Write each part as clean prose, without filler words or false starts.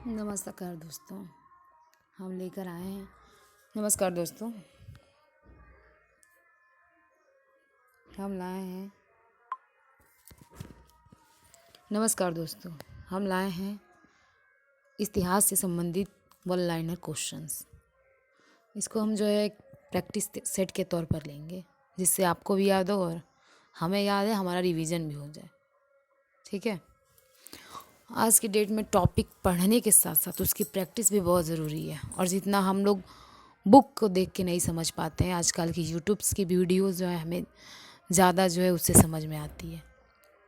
नमस्कार दोस्तों, हम लेकर आए हैं। नमस्कार दोस्तों, हम लाए हैं। नमस्कार दोस्तों, हम लाए हैं इतिहास से संबंधित वन लाइनर क्वेश्चंस। इसको हम जो है एक प्रैक्टिस सेट के तौर पर लेंगे, जिससे आपको भी याद हो और हमें याद है, हमारा रिवीजन भी हो जाए। ठीक है। आज की डेट में टॉपिक पढ़ने के साथ साथ उसकी प्रैक्टिस भी बहुत ज़रूरी है। और जितना हम लोग बुक को देख के नहीं समझ पाते हैं, आजकल की यूट्यूब्स की वीडियोज़ जो है हमें ज़्यादा जो है उससे समझ में आती है,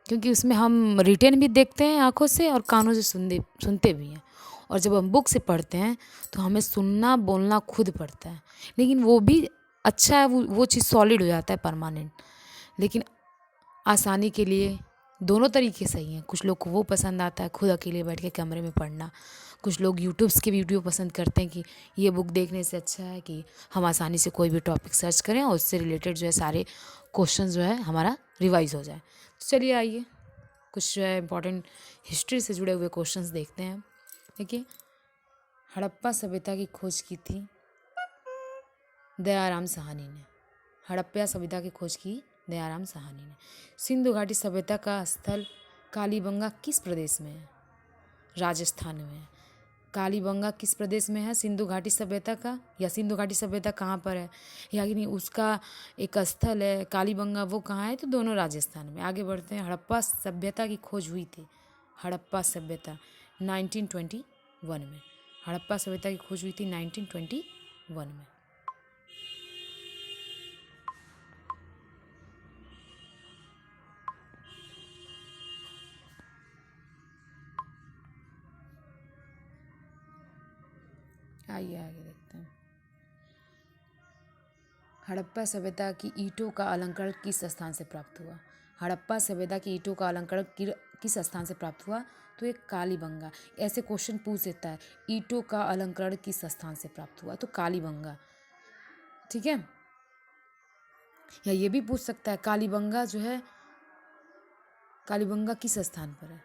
क्योंकि उसमें हम रिटेन भी देखते हैं आँखों से और कानों से सुनते भी हैं। और जब हम बुक से पढ़ते हैं तो हमें सुनना बोलना खुद पड़ता है, लेकिन वो भी अच्छा है, वो चीज़ सॉलिड हो जाता है, परमानेंट। लेकिन आसानी के लिए दोनों तरीके सही हैं। कुछ लोग को वो पसंद आता है खुद अकेले बैठ के कमरे में पढ़ना, कुछ लोग यूट्यूब्स की वीडियो पसंद करते हैं कि ये बुक देखने से अच्छा है कि हम आसानी से कोई भी टॉपिक सर्च करें और उससे रिलेटेड जो है सारे क्वेश्चन जो है हमारा रिवाइज हो जाए। तो चलिए आइए कुछ जो है इम्पॉर्टेंट हिस्ट्री से जुड़े हुए क्वेश्चंस देखते हैं। देखिए, हड़प्पा सभ्यता की खोज की थी दयाराम साहनी ने। हड़प्पा सभ्यता की खोज की दयाराम साहनी ने। सिंधु घाटी सभ्यता का स्थल कालीबंगा किस प्रदेश में है? राजस्थान में है। कालीबंगा किस प्रदेश में है? सिंधु घाटी सभ्यता का, या सिंधु घाटी सभ्यता कहाँ पर है, या नहीं उसका एक स्थल है कालीबंगा, वो कहाँ है? तो दोनों राजस्थान में। आगे बढ़ते हैं। हड़प्पा सभ्यता की खोज हुई थी, हड़प्पा सभ्यता 1921 में। हड़प्पा सभ्यता की खोज हुई थी 1921 में। आइए आगे देखते हैं। हड़प्पा सभ्यता की ईंटों का अलंकरण किस स्थान से प्राप्त हुआ? हड़प्पा सभ्यता की ईंटों का अलंकरण किस स्थान से प्राप्त हुआ? तो एक कालीबंगा। ऐसे क्वेश्चन पूछ देता है, ईंटों का अलंकरण किस स्थान से प्राप्त हुआ? तो कालीबंगा। ठीक है। या ये भी पूछ सकता है, कालीबंगा जो है, कालीबंगा किस स्थान पर है?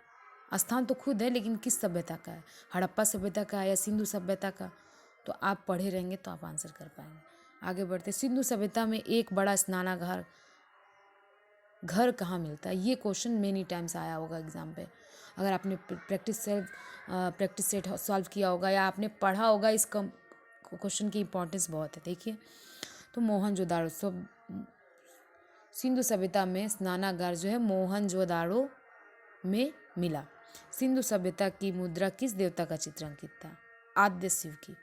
स्थान तो खुद है, लेकिन किस सभ्यता का है? हड़प्पा सभ्यता का है या सिंधु सभ्यता का? तो आप पढ़े रहेंगे तो आप आंसर कर पाएंगे। आगे बढ़ते। सिंधु सभ्यता में एक बड़ा स्नानागार घर कहाँ मिलता है? ये क्वेश्चन मेनी टाइम्स आया होगा एग्जाम पे। अगर आपने प्रैक्टिस सेट सॉल्व किया होगा या आपने पढ़ा होगा, इस क्वेश्चन की इंपॉर्टेंस बहुत है। देखिए, तो मोहनजोदाड़ो सब सिंधु सभ्यता में स्नानागार जो है मोहनजोदाड़ो में मिला। सिंधु सभ्यता की मुद्रा किस देवता का चित्र अंकित था? आद्य शिव की।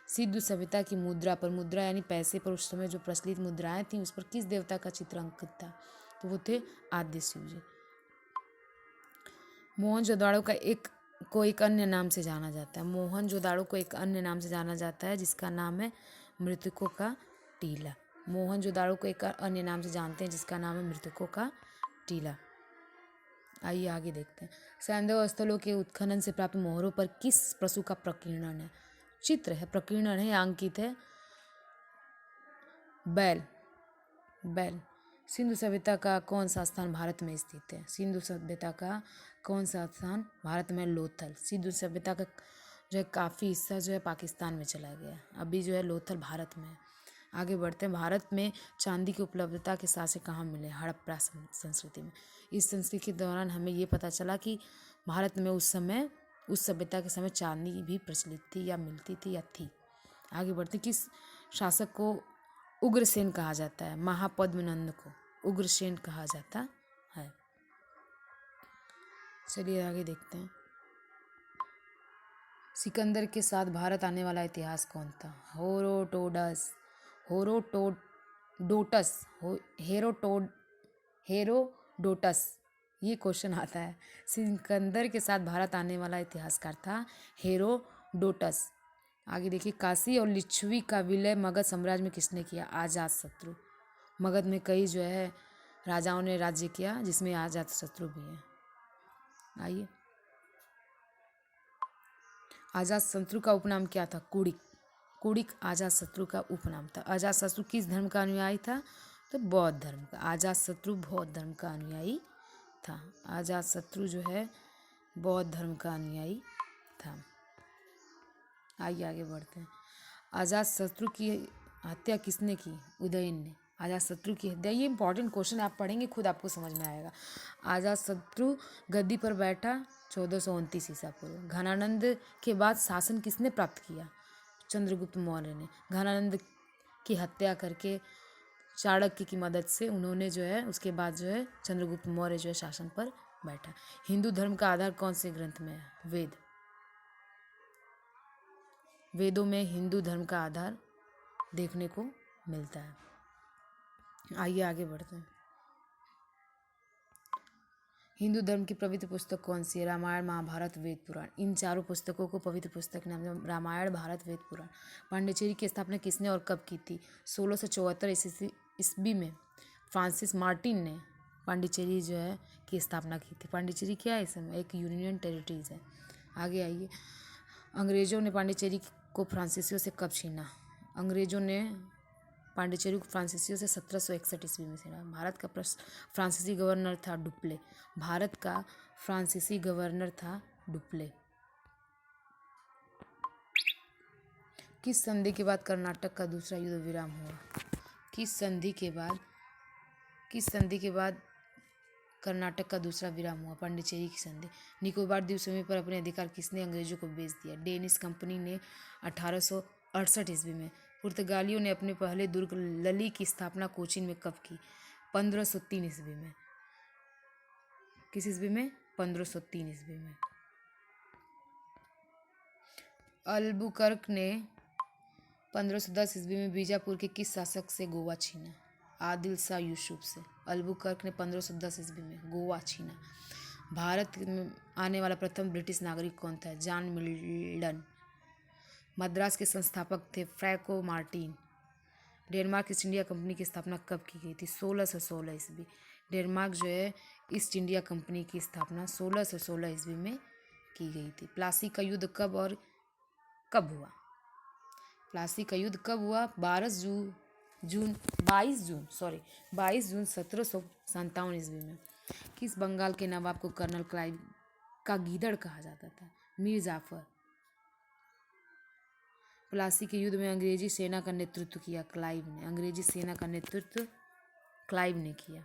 सिंधु सभ्यता की मुद्रा पर, मुद्रा यानी पैसे पर उस समय जो प्रचलित मुद्राएं थी, उस पर किस देवता का चित्र अंकित था? तो वो थे आद्य शिव जी। मोहनजोदाड़ो को एक अन्य नाम से जाना जाता है। मोहनजोदाड़ो को एक अन्य नाम से जाना जाता है, जिसका नाम है मृतकों का टीला। मोहनजोदाड़ो को एक अन्य नाम से जानते हैं, जिसका नाम है मृतकों का टीला। आइए आगे देखते हैं। सैंधव स्थलों के उत्खनन से प्राप्त मोहरों पर किस पशु का प्रकीर्णन है? चित्र है, प्रकीर्णन है, अंकित है। बैल। बैल। सिंधु सभ्यता का कौन सा स्थान भारत में स्थित है? सिंधु सभ्यता का कौन सा स्थान भारत में? लोथल। सिंधु सभ्यता का जो है काफ़ी हिस्सा जो है पाकिस्तान में चला गया, अभी जो है लोथल भारत में है। आगे बढ़ते हैं। भारत में चांदी की उपलब्धता के साक्ष्य कहाँ मिले? हड़प्पा संस्कृति में। इस संस्कृति के दौरान हमें ये पता चला कि भारत में उस सभ्यता के समय चांदी भी प्रचलित थी, या मिलती थी, या थी। आगे बढ़ते। किस शासक को उग्रसेन कहा जाता है? महापद्मनंद को उग्रसेन कहा जाता है। चलिए आगे देखते हैं। सिकंदर के साथ भारत आने वाला इतिहास कौन था? हेरोडोटस। ये क्वेश्चन आता है। सिकंदर के साथ भारत आने वाला इतिहासकार था हेरोडोटस। आगे देखिए। काशी और लिच्छवी का विलय मगध साम्राज्य में किसने किया? अजातशत्रु। मगध में कई जो है राजाओं ने राज्य किया, जिसमें अजातशत्रु भी है। आइए। अजातशत्रु का उपनाम क्या था? कुड़िक। कुड़िक अजातशत्रु का उपनाम था। अजातशत्रु किस धर्म का अनुयायी था? तो बौद्ध धर्म का। अजातशत्रु बौद्ध धर्म का अनुयायी था। अजातशत्रु जो है बौद्ध धर्म का अनुयायी था। आइए आगे बढ़ते हैं। अजातशत्रु की हत्या किसने की? उदयन ने। अजातशत्रु की हत्या, ये इंपॉर्टेंट क्वेश्चन, आप पढ़ेंगे खुद आपको समझ में आएगा। अजातशत्रु गद्दी पर बैठा 1429 ईसा पूर्व। घनानंद के बाद शासन किसने प्राप्त किया? चंद्रगुप्त मौर्य ने। घनानंद की हत्या करके चाणक्य की मदद से उन्होंने जो है उसके बाद जो है चंद्रगुप्त मौर्य जो है शासन पर बैठा। हिंदू धर्म का आधार कौन से ग्रंथ में है? वेद। वेदों में हिंदू धर्म का आधार देखने को मिलता है। आइए आगे बढ़ते हैं। हिंदू धर्म की पवित्र पुस्तक कौन सी है? रामायण, महाभारत, वेद, पुराण। इन चारों पुस्तकों को पवित्र पुस्तक नाम है। रामायण, भारत, वेद, पुराण। पांडिचेरी की स्थापना किसने और कब की थी? 1674 ईस्वी में फ्रांसिस मार्टिन ने पांडिचेरी जो है की स्थापना की थी। पांडिचेरी क्या है? इस समय एक यूनियन टेरिटरीज है। आगे आइए। अंग्रेजों ने पांडिचेरी को फ्रांसीसियों से कब छीना? अंग्रेजों ने पांडिचेरी को फ्रांसीसियों से 1761 ईस्वी में छीना। भारत का फ्रांसीसी गवर्नर था डुप्ले। भारत का फ्रांसीसी गवर्नर था डुप्ले। किस संधि के बाद कर्नाटक का दूसरा युद्ध विराम हुआ? किस संधि के बाद कर्नाटक का दूसरा विराम हुआ? पांडिचेरी की संधि। निकोबार द्वीप समूह पर अपने अधिकार किसने अंग्रेजों को बेच दिया? डेनिश कंपनी ने 1868 ईस्वी में। पुर्तगालियों ने अपने पहले दुर्ग लली की स्थापना कोचीन में कब की? 1503 ईस्वी में। किस ईस्वी में? 1503 ईस्वी में। अल्बुकर्क ने 1510 ईस्वी में बीजापुर के किस शासक से गोवा छीना? आदिल शाह यूसुफ से। अल्बुकर्क ने 1510 ईस्वी में गोवा छीना। भारत में आने वाला प्रथम ब्रिटिश नागरिक कौन था? John Milton. मद्रास के संस्थापक थे Franco Martin. Denmark east India company की स्थापना कब की गई थी? 1616 ईस्वी। डेनमार्क जो है ईस्ट इंडिया कंपनी की स्थापना 1616 ईस्वी में की गई थी। प्लासी का युद्ध कब और कब हुआ? प्लासी का युद्ध कब हुआ? 22 जून 1757 ईस्वी में। किस बंगाल के नवाब को कर्नल क्लाइव का गीदड़ कहा जाता था? मीर जाफर। प्लासी के युद्ध में अंग्रेजी सेना का नेतृत्व किया क्लाइव ने। अंग्रेजी सेना का नेतृत्व क्लाइव ने किया।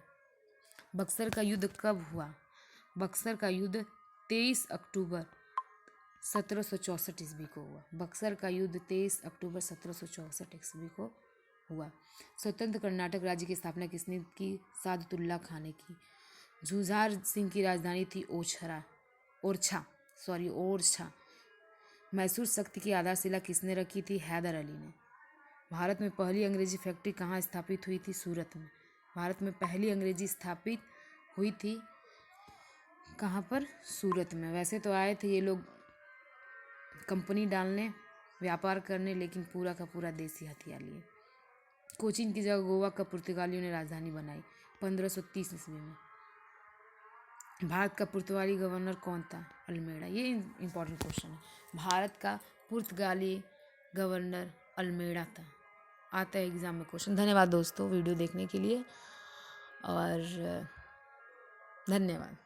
बक्सर का युद्ध कब हुआ? बक्सर का युद्ध 23 अक्टूबर 1764 ईस्वी को हुआ। बक्सर का युद्ध 23 अक्टूबर 1764 ईस्वी को हुआ। स्वतंत्र कर्नाटक राज्य की स्थापना किसने की? सादतुल्ला खान ने की। झुंझार सिंह की राजधानी थी ओरछा। मैसूर शक्ति की आधारशिला किसने रखी थी? हैदर अली ने। भारत में पहली अंग्रेजी फैक्ट्री कहाँ स्थापित हुई थी? सूरत में। भारत में पहली अंग्रेजी स्थापित हुई थी कहाँ पर? सूरत में। वैसे तो आए थे ये लोग कंपनी डालने, व्यापार करने, लेकिन पूरा का पूरा देसी हथियार लिए। कोचीन की जगह गोवा का पुर्तगालियों ने राजधानी बनाई 1530 ईस्वी में। भारत का पुर्तगाली गवर्नर कौन था? अल्मेड़ा। ये इंपॉर्टेंट क्वेश्चन है। भारत का पुर्तगाली गवर्नर अल्मेड़ा था। आता है एग्जाम में क्वेश्चन। धन्यवाद दोस्तों वीडियो देखने के लिए और धन्यवाद।